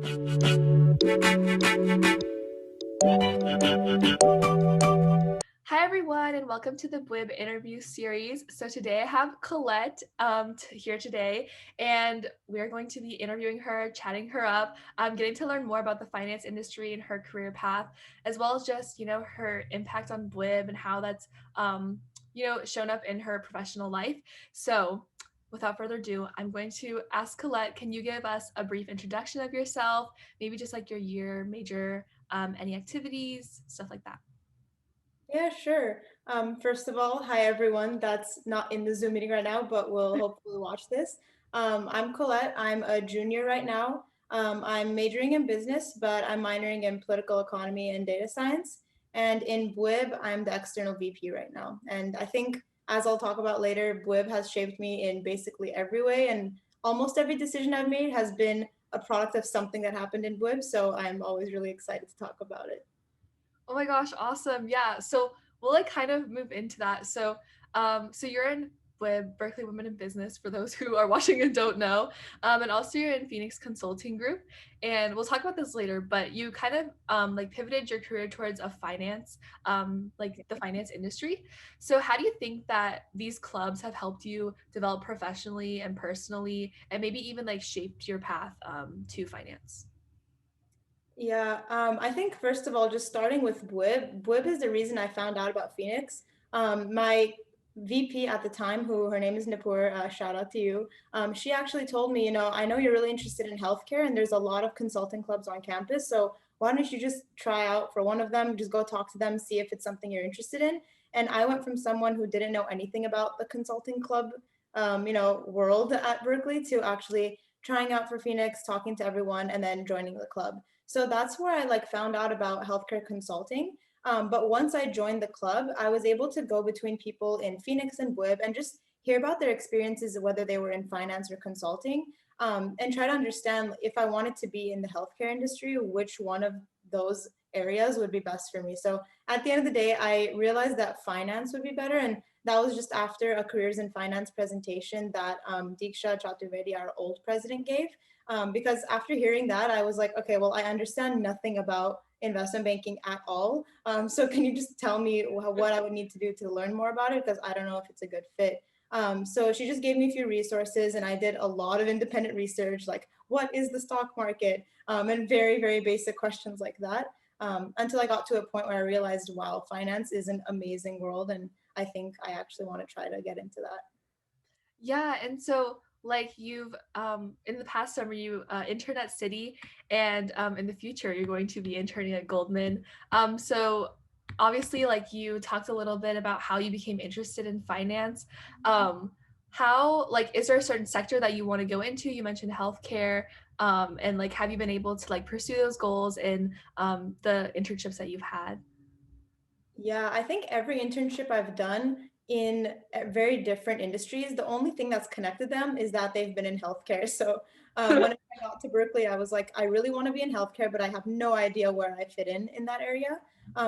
Hi everyone, and welcome to the BWIB interview series. So today I have Colette here today, and we're going to be interviewing her, chatting her up, getting to learn more about the finance industry and her career path, as well as just her impact on BWIB and how that's shown up in her professional life. So without further ado, I'm going to ask Colette, can you give us a brief introduction of yourself, maybe just like your year, major, any activities, stuff like that. Yeah, sure. First of all, hi everyone that's not in the Zoom meeting right now, but will hopefully watch this. I'm Colette. I'm a junior right now. I'm majoring in business, but I'm minoring in political economy and data science. And in BWIB, I'm the external VP right now. And I think, as I'll talk about later, BWIB has shaped me in basically every way. And almost every decision I've made has been a product of something that happened in BWIB. So I'm always really excited to talk about it. Oh my gosh, awesome. Yeah. So we'll like kind of move into that. So you're in with Berkeley Women in Business for those who are watching and don't know. And also you're in Phoenix Consulting Group. And we'll talk about this later, but you kind of like pivoted your career towards a finance, like the finance industry. So how do you think that these clubs have helped you develop professionally and personally, and maybe even like shaped your path to finance? Yeah, I think first of all, just starting with Bwib. Bwib is the reason I found out about Phoenix. My VP at the time, who her name is Nipur, shout out to you. She actually told me, I know you're really interested in healthcare and there's a lot of consulting clubs on campus. So why don't you just try out for one of them, just go talk to them, see if it's something you're interested in. And I went from someone who didn't know anything about the consulting club, world at Berkeley to actually trying out for Phoenix, talking to everyone, and then joining the club. So that's where I like found out about healthcare consulting. But once I joined the club, I was able to go between people in Phoenix and WIB and just hear about their experiences, whether they were in finance or consulting, and try to understand if I wanted to be in the healthcare industry, which one of those areas would be best for me. So at the end of the day, I realized that finance would be better. And that was just after a careers in finance presentation that Diksha Chaturvedi, our old president, gave. Because after hearing that, I was like, okay, well, I understand nothing about investment banking at all. So can you just tell me what I would need to do to learn more about it? Because I don't know if it's a good fit. So she just gave me a few resources and I did a lot of independent research, like what is the stock market? And very, very basic questions like that. Until I got to a point where I realized, wow, finance is an amazing world. And I think I actually want to try to get into that. Yeah, and so like you've in the past summer you interned at Citi, and in the future you're going to be interning at Goldman. So obviously like you talked a little bit about how you became interested in finance. How like is there a certain sector that you want to go into? You mentioned healthcare, and like have you been able to like pursue those goals in the internships that you've had? Yeah, I think every internship I've done in very different industries, the only thing that's connected them is that they've been in healthcare. So when I got to Berkeley, I was like, I really want to be in healthcare, but I have no idea where I fit in that area.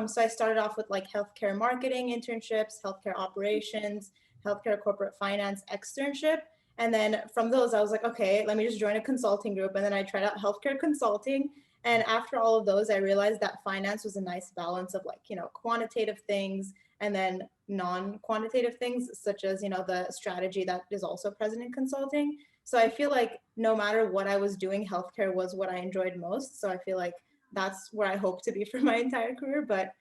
So I started off with like healthcare marketing internships, healthcare operations, healthcare corporate finance externship. And then from those, I was like, okay, let me just join a consulting group. And then I tried out healthcare consulting. And after all of those, I realized that finance was a nice balance of like, quantitative things and then non-quantitative things, such as, the strategy that is also present in consulting. So I feel like no matter what I was doing, healthcare was what I enjoyed most. So I feel like that's where I hope to be for my entire career. But,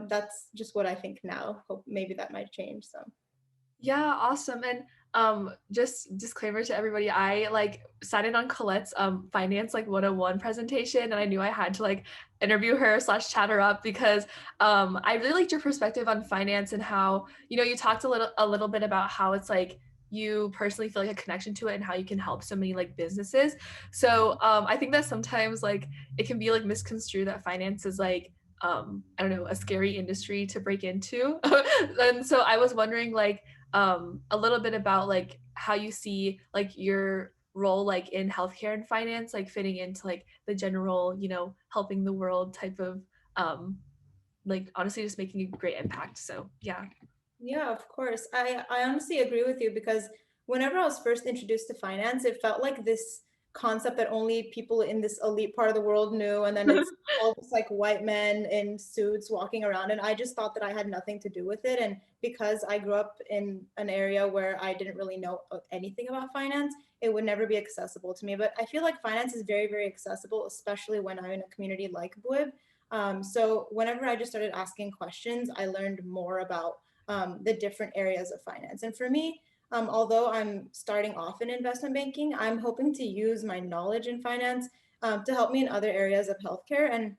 that's just what I think now. Hope maybe that might change. So. Yeah, awesome. And just disclaimer to everybody, I like sat in on Colette's finance like 101 presentation, and I knew I had to like interview her slash chat her up because I really liked your perspective on finance and how, you talked a little bit about how it's like you personally feel like a connection to it and how you can help so many like businesses. So I think that sometimes like it can be like misconstrued that finance is like I don't know, a scary industry to break into. And so I was wondering like a little bit about like how you see like your role like in healthcare and finance like fitting into like the general helping the world type of like honestly just making a great impact. So yeah. Yeah, of course. I honestly agree with you because whenever I was first introduced to finance, it felt like this concept that only people in this elite part of the world knew, and then it's all just like white men in suits walking around, and I just thought that I had nothing to do with it. And because I grew up in an area where I didn't really know anything about finance, it would never be accessible to me. But I feel like finance is very, very accessible, especially when I'm in a community like BWIB. So whenever I just started asking questions, I learned more about the different areas of finance. And for me, although I'm starting off in investment banking, I'm hoping to use my knowledge in finance to help me in other areas of healthcare. And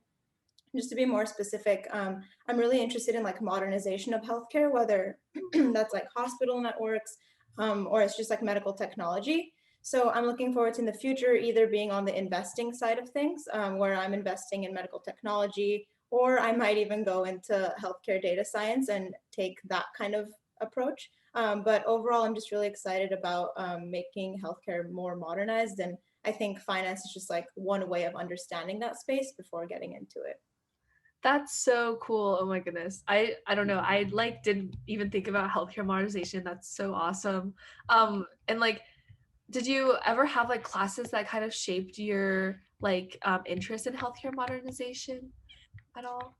just to be more specific, I'm really interested in like modernization of healthcare, whether that's like hospital networks or it's just like medical technology. So I'm looking forward to in the future either being on the investing side of things, where I'm investing in medical technology, or I might even go into healthcare data science and take that kind of approach. But overall, I'm just really excited about making healthcare more modernized. And I think finance is just like one way of understanding that space before getting into it. That's so cool. Oh my goodness. I don't know. I like didn't even think about healthcare modernization. That's so awesome. And like did you ever have like classes that kind of shaped your like interest in healthcare modernization at all?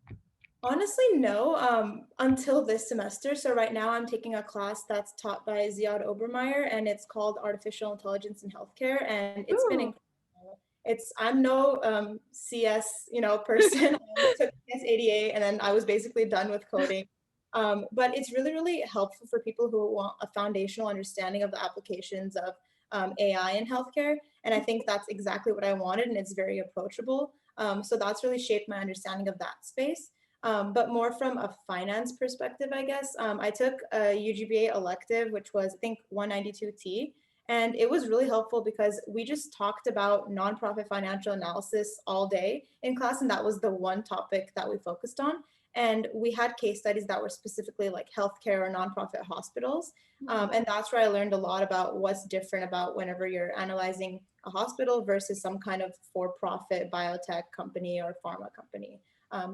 Honestly, no, until this semester. So right now I'm taking a class that's taught by Ziad Obermeyer, and it's called Artificial Intelligence in Healthcare, and it's been Ooh. incredible. I'm no CS, person. I only took CS 88 and then I was basically done with coding. But it's really, really helpful for people who want a foundational understanding of the applications of AI in healthcare. And I think that's exactly what I wanted, and it's very approachable. So that's really shaped my understanding of that space. But more from a finance perspective, I guess. I took a UGBA elective, which was, I think, 192T. And it was really helpful because we just talked about nonprofit financial analysis all day in class. And that was the one topic that we focused on. And we had case studies that were specifically like healthcare or nonprofit hospitals. And that's where I learned a lot about what's different about whenever you're analyzing a hospital versus some kind of for-profit biotech company or pharma company.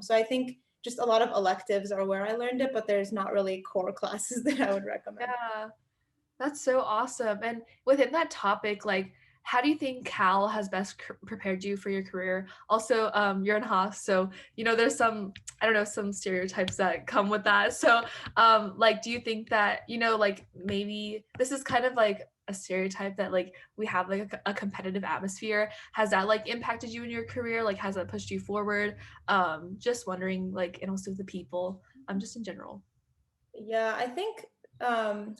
So I think just a lot of electives are where I learned it, but there's not really core classes that I would recommend. Yeah. That's so awesome. And within that topic, like, how do you think Cal has best prepared you for your career? Also, you're in Haas, so there's some I don't know some stereotypes that come with that. So, like, do you think that like maybe this is kind of like a stereotype that like we have like a competitive atmosphere? Has that like impacted you in your career? Like, has that pushed you forward? Just wondering, like, and also the people, just in general. Yeah, I think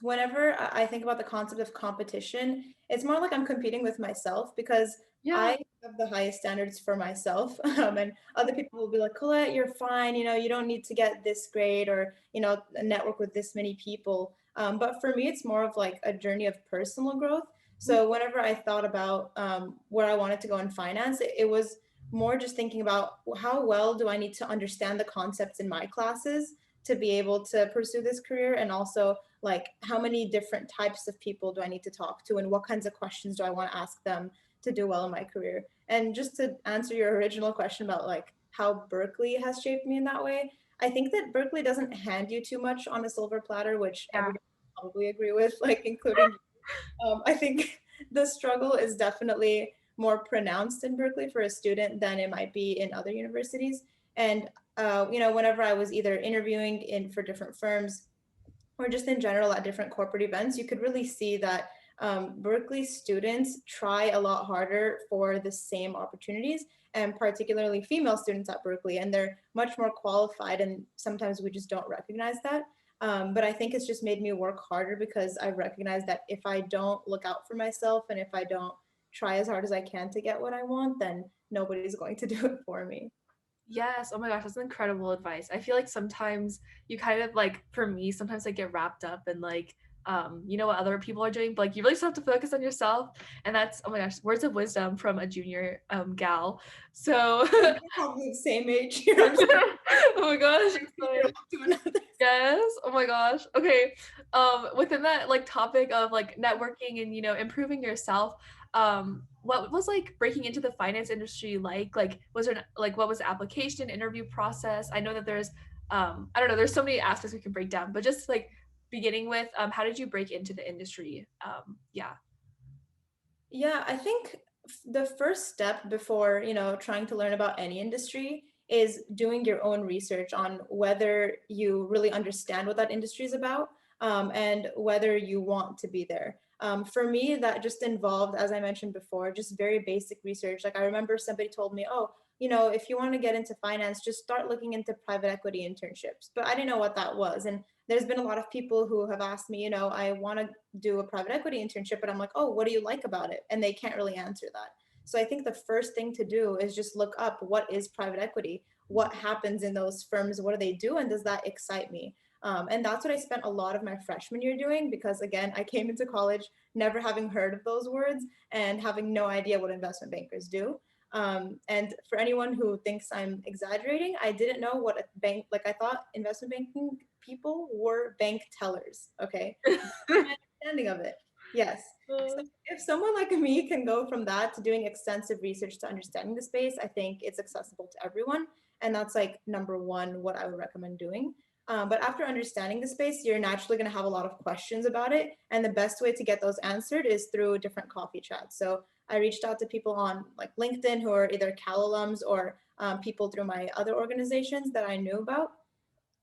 whenever I think about the concept of competition, it's more like I'm competing with myself because Yeah. I have the highest standards for myself. And other people will be like, Colette, you're fine. You don't need to get this grade or, network with this many people. But for me, it's more of like a journey of personal growth. So whenever I thought about where I wanted to go in finance, it was more just thinking about how well do I need to understand the concepts in my classes to be able to pursue this career, and also like how many different types of people do I need to talk to and what kinds of questions do I want to ask them to do well in my career. And just to answer your original question about like how Berkeley has shaped me in that way, I think that Berkeley doesn't hand you too much on a silver platter, which Yeah. everybody probably agree with, like including I think the struggle is definitely more pronounced in Berkeley for a student than it might be in other universities. And whenever I was either interviewing in for different firms or just in general at different corporate events, you could really see that Berkeley students try a lot harder for the same opportunities, and particularly female students at Berkeley, and they're much more qualified, and sometimes we just don't recognize that. But I think it's just made me work harder because I recognize that if I don't look out for myself and if I don't try as hard as I can to get what I want, then nobody's going to do it for me. Yes. Oh my gosh, that's incredible advice. I feel like sometimes you kind of like, for me, sometimes I get wrapped up in like, what other people are doing, but like you really just have to focus on yourself. And that's, oh my gosh, words of wisdom from a junior gal. So, We're probably the same age here. I'm oh my gosh, it's you're like, up to another. yes. Oh my gosh. Okay. Within that like topic of like networking and improving yourself, what was like breaking into the finance industry like? Like was there like what was the application interview process? I know that there's I don't know, there's so many aspects we can break down, but just like beginning with how did you break into the industry? Yeah. Yeah, I think The first step before, trying to learn about any industry is doing your own research on whether you really understand what that industry is about, and whether you want to be there. For me, that just involved, as I mentioned before, just very basic research. Like I remember somebody told me, oh, if you want to get into finance, just start looking into private equity internships. But I didn't know what that was. And there's been a lot of people who have asked me, I want to do a private equity internship, but I'm like, oh, what do you like about it? And they can't really answer that. So I think the first thing to do is just look up, what is private equity? What happens in those firms? What do they do? And does that excite me? And that's what I spent a lot of my freshman year doing, because again, I came into college never having heard of those words and having no idea what investment bankers do. And for anyone who thinks I'm exaggerating, I didn't know what a bank, like I thought investment banking people were bank tellers. Okay. That's my understanding of it. Yes. So if someone like me can go from that to doing extensive research to understanding the space, I think it's accessible to everyone. And that's like number one, what I would recommend doing. But after understanding the space, you're naturally going to have a lot of questions about it. And the best way to get those answered is through different coffee chats. So I reached out to people on like LinkedIn who are either Cal alums or people through my other organizations that I knew about.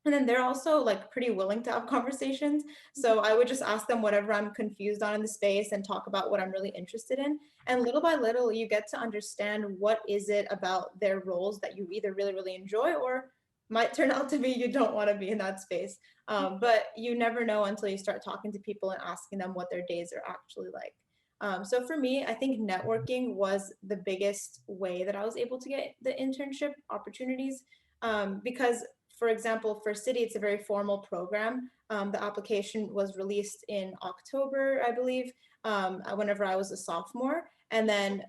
And then they're also like pretty willing to have conversations. So I would just ask them whatever I'm confused on in the space and talk about what I'm really interested in. And little by little, you get to understand what is it about their roles that you either really, really enjoy or might turn out to be you don't want to be in that space. But you never know until you start talking to people and asking them what their days are actually like. So for me, I think networking was the biggest way that I was able to get the internship opportunities, because for example, for Citi, it's a very formal program. The application was released in October, I believe, whenever I was a sophomore. And then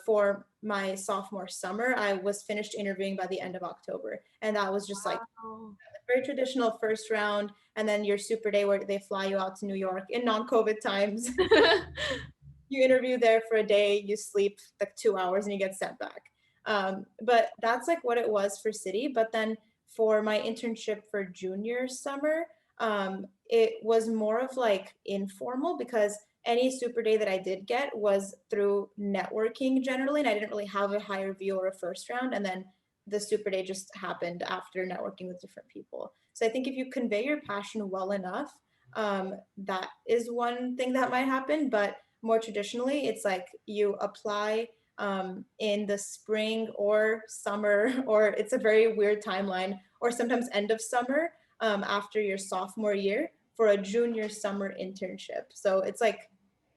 for my sophomore summer, I was finished interviewing by the end of October. And that was just like Wow. very traditional first round. And then your super day where they fly you out to New York in non-COVID times. You interview there for a day, you sleep like 2 hours, and you get sent back. But that's like what it was for Citi. But then for my internship for junior summer, it was more of like informal, because any super day that I did get was through networking generally, and I didn't really have a higher view or a first round. And then the super day just happened after networking with different people. So I think if you convey your passion well enough, that is one thing that might happen. But more traditionally, it's like you apply in the spring or summer, or it's a very weird timeline, or sometimes end of summer, after your sophomore year for a junior summer internship. So it's like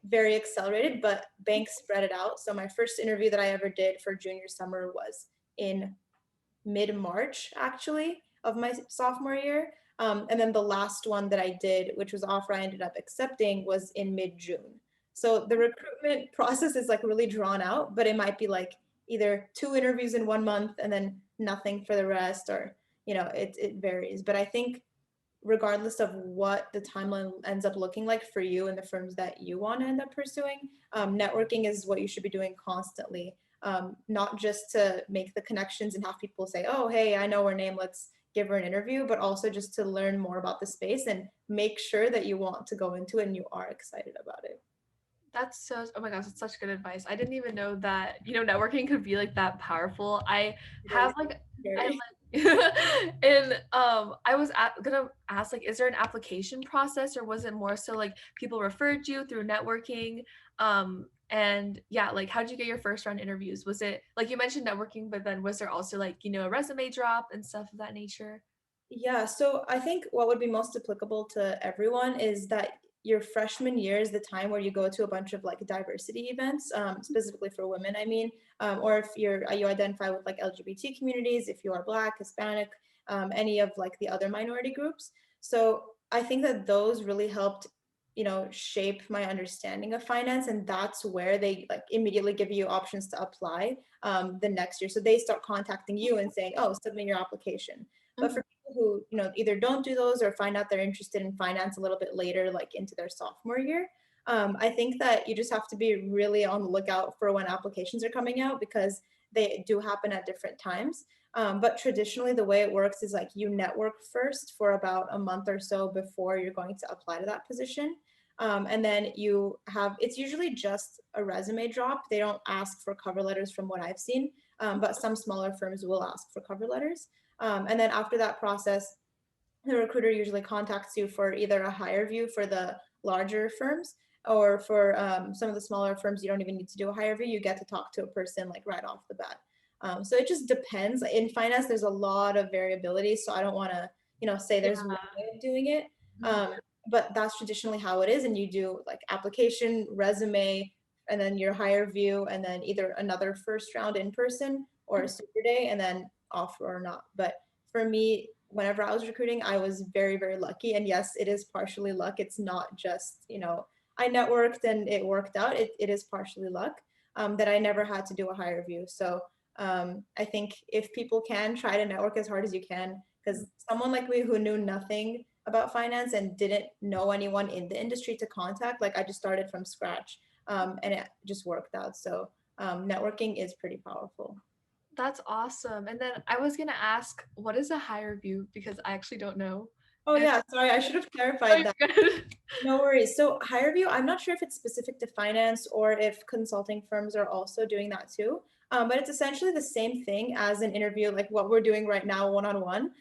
very accelerated, but banks spread it out. So my first interview that I ever did for junior summer was in mid-March, actually, of my sophomore year. And then the last one that I did, which was offer I ended up accepting, was in mid-June. So the recruitment process is like really drawn out, but it might be like either 2 interviews in 1 month and then nothing for the rest, or it varies. But I think regardless of what the timeline ends up looking like for you and the firms that you want to end up pursuing, networking is what you should be doing constantly. Not just to make the connections and have people say, oh, hey, I know her name, let's give her an interview, but also just to learn more about the space and make sure that you want to go into it and you are excited about it. That's so, oh my gosh, that's such good advice. I didn't even know that, networking could be like that powerful. I It have is like, I scary. like, and I was gonna ask, like, is there an application process, or was it more so like people referred you through networking? And yeah, like, how'd you get your first round interviews? Was it like you mentioned networking, but then was there also like, a resume drop and stuff of that nature? Yeah, so I think what would be most applicable to everyone is that your freshman year is the time where you go to a bunch of like diversity events, specifically for women, I mean, or if you identify with like LGBT communities, if you are Black, Hispanic, any of like the other minority groups. So I think that those really helped, shape my understanding of finance, and that's where they like immediately give you options to apply the next year. So they start contacting you and saying, "Oh, submit your application." But Mhm. for who either don't do those or find out they're interested in finance a little bit later, like into their sophomore year, I think that you just have to be really on the lookout for when applications are coming out, because they do happen at different times. But traditionally, the way it works is like you network first for about a month or so before you're going to apply to that position. And then it's usually just a resume drop. They don't ask for cover letters from what I've seen, but some smaller firms will ask for cover letters. And then after that process, the recruiter usually contacts you for either a hire view for the larger firms, or for some of the smaller firms, you don't even need to do a hire view. You get to talk to a person like right off the bat. So it just depends. In finance, there's a lot of variability. So I don't want to, say there's one Yeah. way of doing it. Mhm. But that's traditionally how it is. And you do like application, resume, and then your hire view, and then either another first round in person or a super day, and then offer or not. But for me, whenever I was recruiting, I was very, very lucky. And yes, it is partially luck. It's not just, I networked and it worked out. It is partially luck, that I never had to do a hire review. So I think if people can try to network as hard as you can, because someone like me who knew nothing about finance and didn't know anyone in the industry to contact, like I just started from scratch, and it just worked out. So networking is pretty powerful. That's awesome. And then I was gonna ask, what is a hire view? Because I actually don't know. Oh If yeah, sorry, I should have oh, clarified that. you're good. No worries. So higher view, I'm not sure if it's specific to finance or if consulting firms are also doing that too. But it's essentially the same thing as an interview, like what we're doing right now, one-on-one,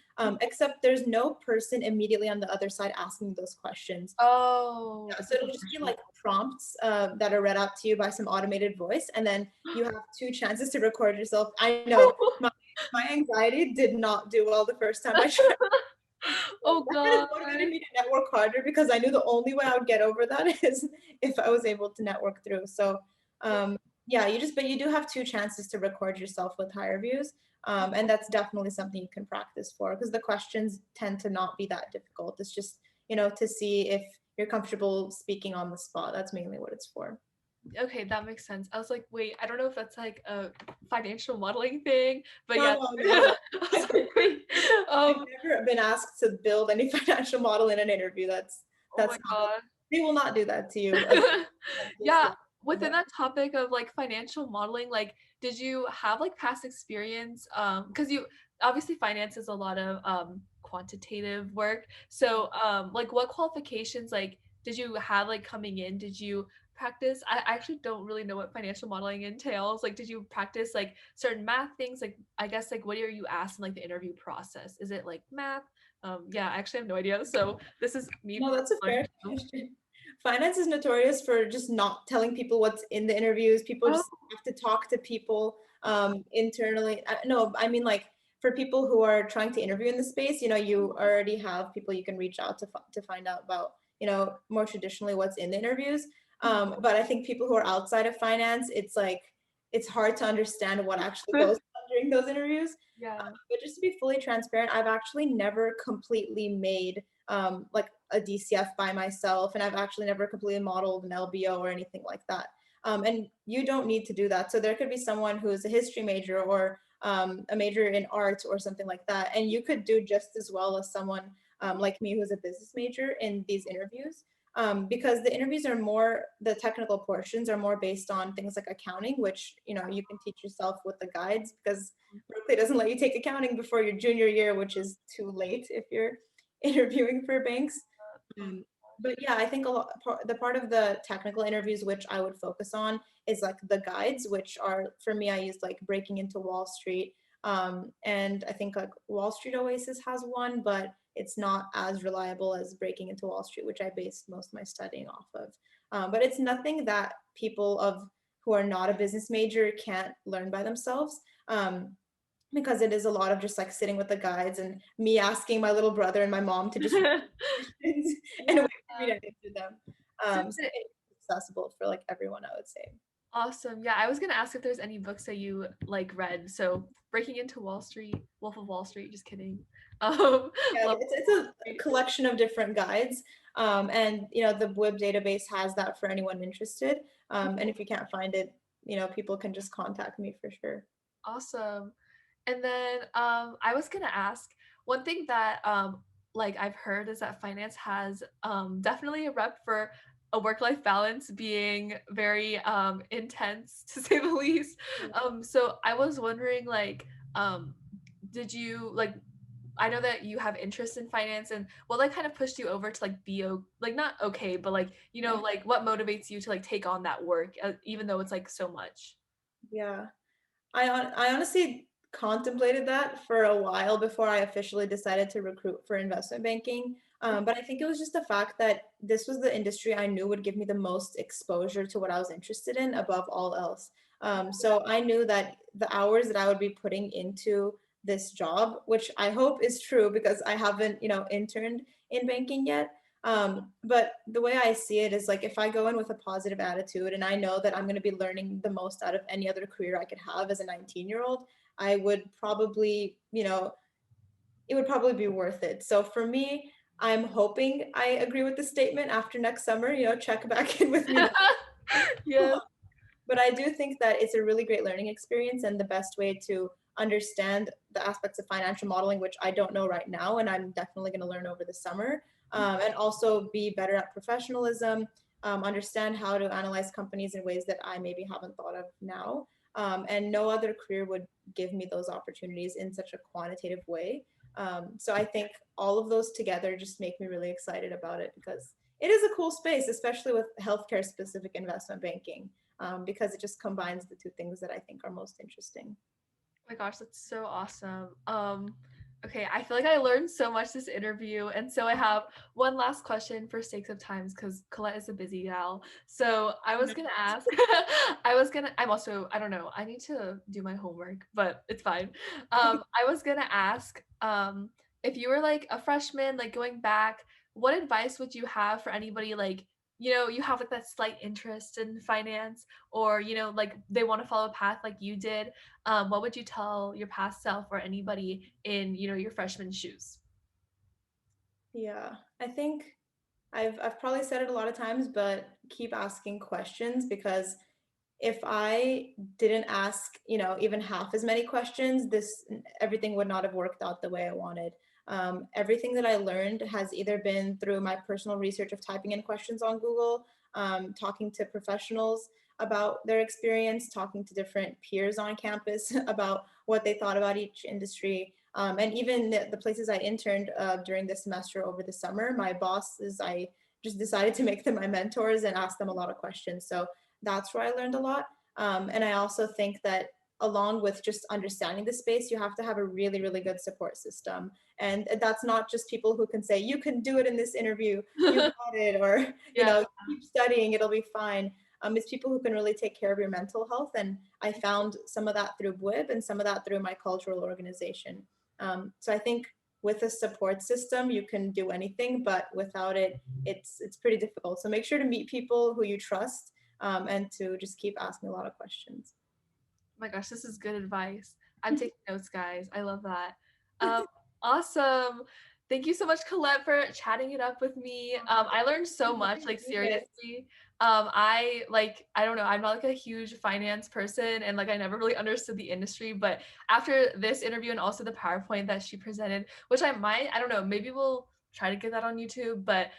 except there's no person immediately on the other side asking those questions. Oh, Yeah, it's so like it'll a just be virtual. like prompts that are read out to you by some automated voice, and then you have two chances to record yourself. I know my anxiety did not do well the first time I tried. Oh That kind of God. motivated me to network harder because I knew the only way I would get over that is if I was able to network through. So yeah, but you do have two chances to record yourself with higher views. And that's definitely something you can practice for, because the questions tend to not be that difficult. It's just, to see if you're comfortable speaking on the spot. That's mainly what it's for. Okay, that makes sense. I was like, wait, I don't know if that's like a financial modeling thing, but No, yeah. no, no. I was like, wait. I've never been asked to build any financial model in an interview. Oh my That's not, God. they will not do that to you. Yeah, Obviously. within that topic of like financial modeling, like did you have like past experience? Because you obviously finance is a lot of quantitative work. So like what qualifications like did you have like coming in? Did you practice? I actually don't really know what financial modeling entails. Like did you practice like certain math things? Like I guess like what are you asked in like the interview process? Is it like math? Yeah, I actually have no idea. So this is me No, that's a learning fair too. question. Finance is notorious for just not telling people what's in the interviews. People Oh, just have to talk to people internally. No, I mean, like, for people who are trying to interview in the space, you already have people you can reach out to find out about, more traditionally what's in the interviews. But I think people who are outside of finance, it's like it's hard to understand what actually goes on during those interviews. yeah. But just to be fully transparent, I've actually never completely made like a DCF by myself, and I've actually never completely modeled an LBO or anything like that. And you don't need to do that. So there could be someone who is a history major or a major in art or something like that, and you could do just as well as someone like me who's a business major in these interviews. Because the interviews are more, the technical portions are more based on things like accounting, which you can teach yourself with the guides, because Berkeley doesn't let you take accounting before your junior year, which is too late if you're interviewing for banks. Um, but yeah, I think the part of the technical interviews which I would focus on is like the guides, which are, for me, I used like Breaking into Wall Street. And I think like Wall Street Oasis has one, but it's not as reliable as Breaking into Wall Street, which I based most of my studying off of. But it's nothing that people who are not a business major can't learn by themselves. Because it is a lot of just like sitting with the guides and me asking my little brother and my mom to just questions and Yeah. wait for me to answer them. So So it's accessible for like everyone, I would say. awesome. Yeah, I was gonna ask if there's any books that you like read. So Breaking into Wall Street, Wolf of Wall Street, just kidding. Yeah, Love it's Wall a Street. collection of different guides. And the WIB database has that for anyone interested. And if you can't find it, people can just contact me for sure. Awesome. And then I was gonna ask one thing that like I've heard is that finance has definitely a rep for a work-life balance being very intense to say the least. So I was wondering like did you like I know that you have interest in finance, and what like kind of pushed you over to like be like not okay, but like Yeah. like what motivates you to like take on that work, even though it's like so much. Yeah. I honestly contemplated that for a while before I officially decided to recruit for investment banking. But I think it was just the fact that this was the industry I knew would give me the most exposure to what I was interested in above all else. So I knew that the hours that I would be putting into this job, which I hope is true because I haven't, interned in banking yet. But the way I see it is like if I go in with a positive attitude and I know that I'm going to be learning the most out of any other career I could have as a 19-year-old, I would probably, it would probably be worth it. So for me, I'm hoping I agree with the statement after next summer, check back in with me. Yes. But I do think that it's a really great learning experience and the best way to understand the aspects of financial modeling, which I don't know right now, and I'm definitely going to learn over the summer, and also be better at professionalism, understand how to analyze companies in ways that I maybe haven't thought of now. And no other career would give me those opportunities in such a quantitative way. So I think all of those together just make me really excited about it because it is a cool space, especially with healthcare specific investment banking, because it just combines the two things that I think are most interesting. My gosh, that's so awesome. Okay, I feel like I learned so much this interview, and so I have one last question for sakes of times because Colette is a busy gal. So I was gonna ask, I'm also, I don't know, I need to do my homework, but it's fine. I was gonna ask, if you were like a freshman, like going back, what advice would you have for anybody like, you have like that slight interest in finance, or like they want to follow a path like you did, what would you tell your past self or anybody in, your freshman shoes? Yeah, I think I've probably said it a lot of times, but keep asking questions because if I didn't ask, even half as many questions, this everything would not have worked out the way I wanted. Everything that I learned has either been through my personal research of typing in questions on Google, talking to professionals about their experience, talking to different peers on campus about what they thought about each industry. And even the places I interned during the semester over the summer, my bosses, I just decided to make them my mentors and ask them a lot of questions. So that's where I learned a lot. And I also think that along with just understanding the space, you have to have a really, really good support system. And that's not just people who can say, you can do it in this interview, you got it, or, Yeah. keep studying, it'll be fine. It's people who can really take care of your mental health. And I found some of that through BWIB and some of that through my cultural organization. So I think with a support system, you can do anything, but without it, it's pretty difficult. So make sure to meet people who you trust, and to just keep asking a lot of questions. My gosh, this is good advice. I'm taking notes, guys. I love that. Um, awesome. Thank you so much, Colette, for chatting it up with me. I learned so much, like Yes. seriously. I don't know, I'm not like a huge finance person, and like I never really understood the industry, but after this interview and also the PowerPoint that she presented, which I don't know, maybe we'll try to get that on YouTube, but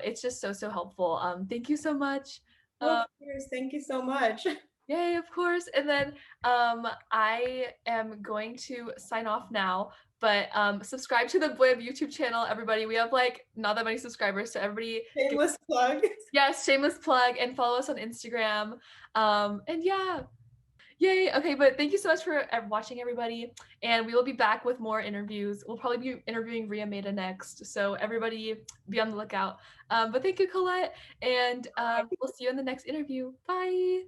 it's just so helpful. Thank you so much. Oh, of course. Thank you so much. Yay, of course. And then I am going to sign off now, but subscribe to the Blib YouTube channel, everybody. We have like not that many subscribers, so everybody Shameless plug. yes, shameless plug, and follow us on Instagram. And yeah, yay. Okay, but thank you so much for watching, everybody. And we will be back with more interviews. We'll probably be interviewing Ria Meda next, so everybody be on the lookout. But thank you, Colette, and we'll see you in the next interview. Bye.